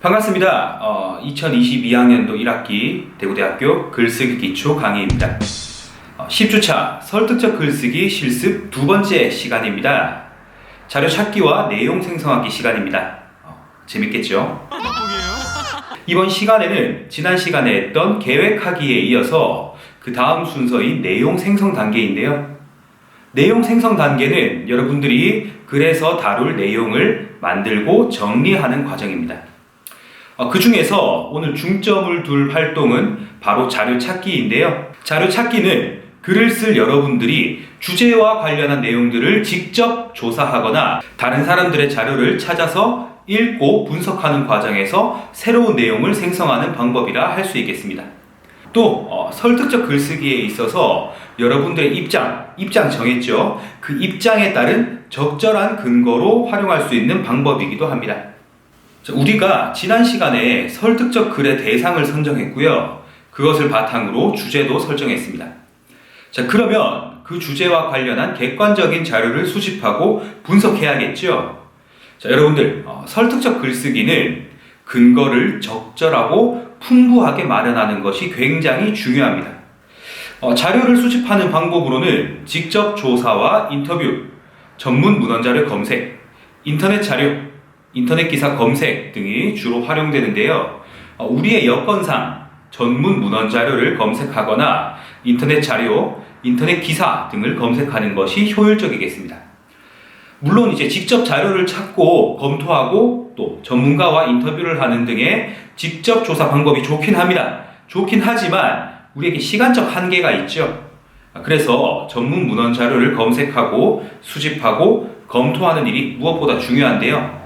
반갑습니다. 2022학년도 1학기 대구대학교 글쓰기 기초 강의입니다. 10주차 설득적 글쓰기 실습 두 번째 시간입니다. 자료 찾기와 내용 생성하기 시간입니다. 재밌겠죠? 이번 시간에는 지난 시간에 했던 계획하기에 이어서 그 다음 순서인 내용 생성 단계인데요. 내용 생성 단계는 여러분들이 글에서 다룰 내용을 만들고 정리하는 과정입니다. 그 중에서 오늘 중점을 둘 활동은 바로 자료 찾기인데요. 자료 찾기는 글을 쓸 여러분들이 주제와 관련한 내용들을 직접 조사하거나 다른 사람들의 자료를 찾아서 읽고 분석하는 과정에서 새로운 내용을 생성하는 방법이라 할 수 있겠습니다. 또 설득적 글쓰기에 있어서 여러분들의 입장 정했죠. 그 입장에 따른 적절한 근거로 활용할 수 있는 방법이기도 합니다. 우리가 지난 시간에 설득적 글의 대상을 선정했고요. 그것을 바탕으로 주제도 설정했습니다. 자, 그러면 그 주제와 관련한 객관적인 자료를 수집하고 분석해야겠죠. 자, 여러분들, 설득적 글쓰기는 근거를 적절하고 풍부하게 마련하는 것이 굉장히 중요합니다. 자료를 수집하는 방법으로는 직접 조사와 인터뷰, 전문 문헌자료 검색, 인터넷 자료, 인터넷 기사 검색 등이 주로 활용되는데요. 우리의 여건상 전문 문헌 자료를 검색하거나 인터넷 자료, 인터넷 기사 등을 검색하는 것이 효율적이겠습니다. 물론 이제 직접 자료를 찾고 검토하고 또 전문가와 인터뷰를 하는 등의 직접 조사 방법이 좋긴 합니다. 좋긴 하지만 우리에게 시간적 한계가 있죠. 그래서 전문 문헌 자료를 검색하고 수집하고 검토하는 일이 무엇보다 중요한데요.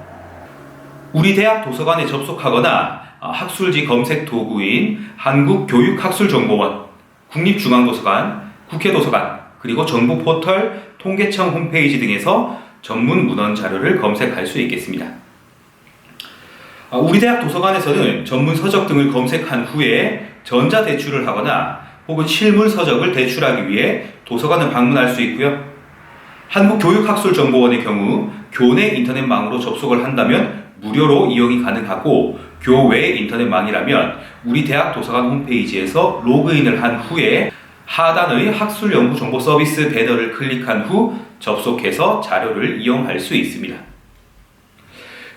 우리 대학 도서관에 접속하거나 학술지 검색 도구인 한국교육학술정보원, 국립중앙도서관, 국회도서관, 그리고 정부 포털, 통계청 홈페이지 등에서 전문 문헌 자료를 검색할 수 있겠습니다. 우리 대학 도서관에서는 전문 서적 등을 검색한 후에 전자대출을 하거나 혹은 실물 서적을 대출하기 위해 도서관을 방문할 수 있고요. 한국교육학술정보원의 경우 교내 인터넷망으로 접속을 한다면 무료로 이용이 가능하고 교외 인터넷망이라면 우리 대학 도서관 홈페이지에서 로그인을 한 후에 하단의 학술연구정보서비스 배너를 클릭한 후 접속해서 자료를 이용할 수 있습니다.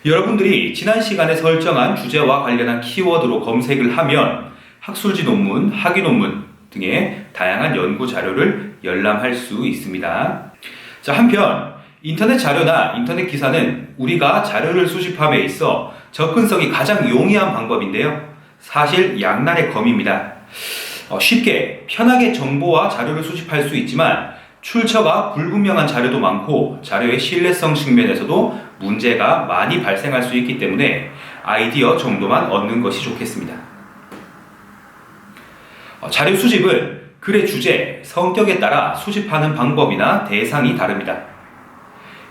여러분들이 지난 시간에 설정한 주제와 관련한 키워드로 검색을 하면 학술지 논문, 학위 논문 등의 다양한 연구 자료를 열람할 수 있습니다. 자, 한편 인터넷 자료나 인터넷 기사는 우리가 자료를 수집함에 있어 접근성이 가장 용이한 방법인데요. 사실 양날의 검입니다. 쉽게 편하게 정보와 자료를 수집할 수 있지만 출처가 불분명한 자료도 많고 자료의 신뢰성 측면에서도 문제가 많이 발생할 수 있기 때문에 아이디어 정도만 얻는 것이 좋겠습니다. 자료 수집은 글의 주제, 성격에 따라 수집하는 방법이나 대상이 다릅니다.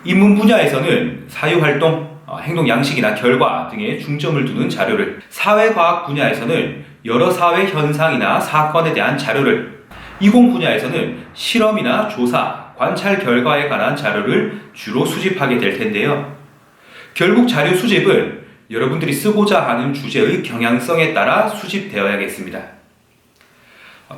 인문 분야에서는 사유활동, 행동 양식이나 결과 등에 중점을 두는 자료를, 사회과학 분야에서는 여러 사회 현상이나 사건에 대한 자료를, 이공 분야에서는 실험이나 조사, 관찰 결과에 관한 자료를 주로 수집하게 될 텐데요. 결국 자료 수집은 여러분들이 쓰고자 하는 주제의 경향성에 따라 수집되어야겠습니다.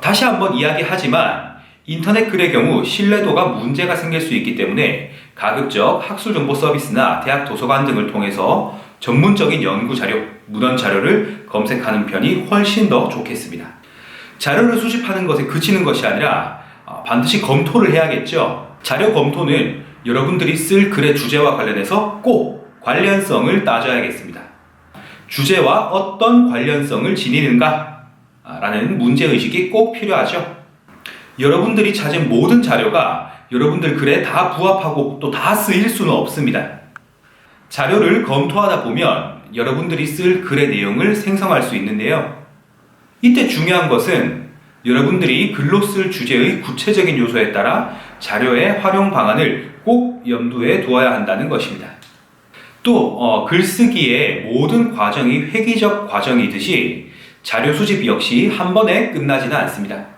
다시 한번 이야기하지만 인터넷 글의 경우 신뢰도가 문제가 생길 수 있기 때문에 가급적 학술정보 서비스나 대학 도서관 등을 통해서 전문적인 연구 자료, 문헌 자료를 검색하는 편이 훨씬 더 좋겠습니다. 자료를 수집하는 것에 그치는 것이 아니라 반드시 검토를 해야겠죠. 자료 검토는 여러분들이 쓸 글의 주제와 관련해서 꼭 관련성을 따져야겠습니다. 주제와 어떤 관련성을 지니는가? 라는 문제의식이 꼭 필요하죠. 여러분들이 찾은 모든 자료가 여러분들 글에 다 부합하고 또 다 쓰일 수는 없습니다. 자료를 검토하다 보면 여러분들이 쓸 글의 내용을 생성할 수 있는데요. 이때 중요한 것은 여러분들이 글로 쓸 주제의 구체적인 요소에 따라 자료의 활용 방안을 꼭 염두에 두어야 한다는 것입니다. 또 글쓰기의 모든 과정이 획기적 과정이듯이 자료 수집 역시 한 번에 끝나지는 않습니다.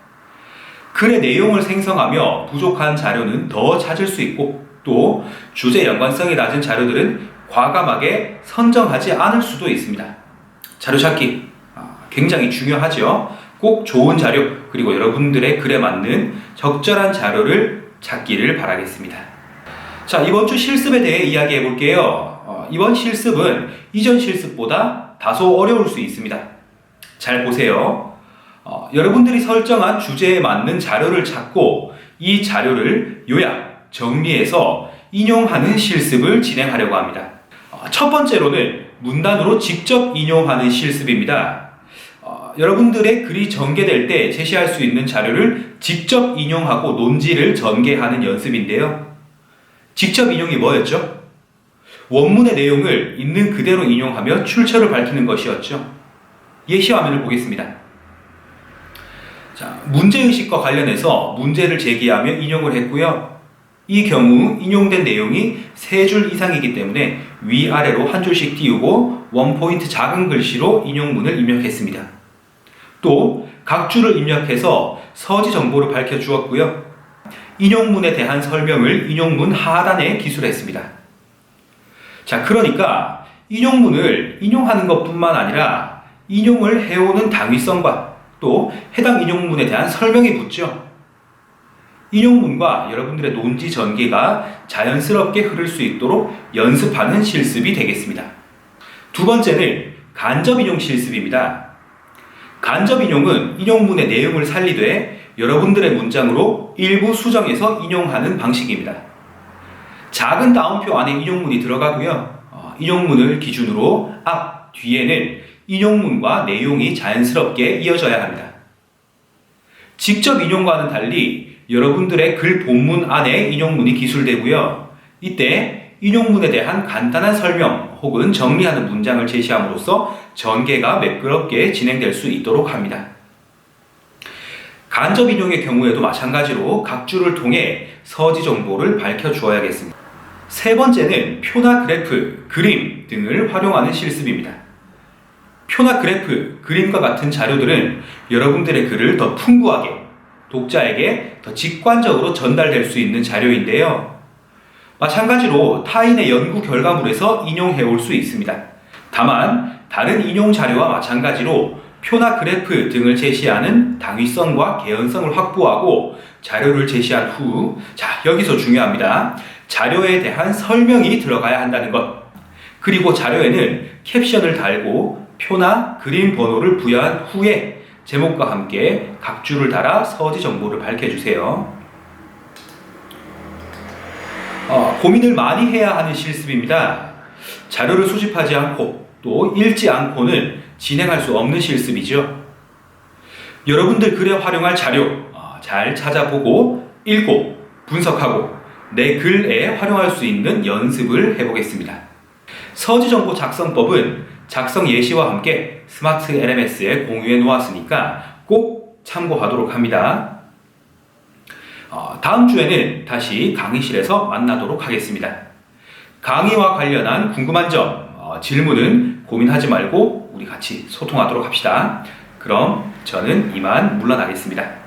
글의 내용을 생성하며 부족한 자료는 더 찾을 수 있고 또 주제 연관성이 낮은 자료들은 과감하게 선정하지 않을 수도 있습니다. 자료 찾기 굉장히 중요하죠. 꼭 좋은 자료 그리고 여러분들의 글에 맞는 적절한 자료를 찾기를 바라겠습니다. 자, 이번 주 실습에 대해 이야기해 볼게요. 이번 실습은 이전 실습보다 다소 어려울 수 있습니다. 잘 보세요. 여러분들이 설정한 주제에 맞는 자료를 찾고 이 자료를 요약, 정리해서 인용하는 실습을 진행하려고 합니다. 첫 번째로는 문단으로 직접 인용하는 실습입니다. 여러분들의 글이 전개될 때 제시할 수 있는 자료를 직접 인용하고 논지를 전개하는 연습인데요. 직접 인용이 뭐였죠? 원문의 내용을 있는 그대로 인용하며 출처를 밝히는 것이었죠. 예시 화면을 보겠습니다. 자, 문제의식과 관련해서 문제를 제기하며 인용을 했고요. 이 경우 인용된 내용이 3줄 이상이기 때문에 위아래로 한 줄씩 띄우고 원포인트 작은 글씨로 인용문을 입력했습니다. 또 각 줄을 입력해서 서지 정보를 밝혀주었고요. 인용문에 대한 설명을 인용문 하단에 기술했습니다. 자, 그러니까 인용문을 인용하는 것뿐만 아니라 인용을 해오는 당위성과 또 해당 인용문에 대한 설명이 붙죠. 인용문과 여러분들의 논지 전개가 자연스럽게 흐를 수 있도록 연습하는 실습이 되겠습니다. 두 번째는 간접 인용 실습입니다. 간접 인용은 인용문의 내용을 살리되 여러분들의 문장으로 일부 수정해서 인용하는 방식입니다. 작은 따옴표 안에 인용문이 들어가고요. 인용문을 기준으로 앞, 뒤에는 인용문과 내용이 자연스럽게 이어져야 합니다. 직접 인용과는 달리 여러분들의 글 본문 안에 인용문이 기술되고요. 이때 인용문에 대한 간단한 설명 혹은 정리하는 문장을 제시함으로써 전개가 매끄럽게 진행될 수 있도록 합니다. 간접 인용의 경우에도 마찬가지로 각 줄을 통해 서지 정보를 밝혀주어야겠습니다. 세 번째는 표나 그래프, 그림 등을 활용하는 실습입니다. 표나 그래프, 그림과 같은 자료들은 여러분들의 글을 더 풍부하게, 독자에게 더 직관적으로 전달될 수 있는 자료인데요. 마찬가지로 타인의 연구 결과물에서 인용해 올 수 있습니다. 다만 다른 인용 자료와 마찬가지로 표나 그래프 등을 제시하는 당위성과 개연성을 확보하고 자료를 제시한 후, 자, 여기서 중요합니다. 자료에 대한 설명이 들어가야 한다는 것. 그리고 자료에는 캡션을 달고 표나 그림 번호를 부여한 후에 제목과 함께 각 줄을 달아 서지 정보를 밝혀주세요. 고민을 많이 해야 하는 실습입니다. 자료를 수집하지 않고 또 읽지 않고는 진행할 수 없는 실습이죠. 여러분들 글에 활용할 자료 잘 찾아보고 읽고 분석하고 내 글에 활용할 수 있는 연습을 해보겠습니다. 서지정보 작성법은 작성 예시와 함께 스마트 LMS에 공유해 놓았으니까 꼭 참고하도록 합니다. 다음 주에는 다시 강의실에서 만나도록 하겠습니다. 강의와 관련한 궁금한 점, 질문은 고민하지 말고 우리 같이 소통하도록 합시다. 그럼 저는 이만 물러나겠습니다.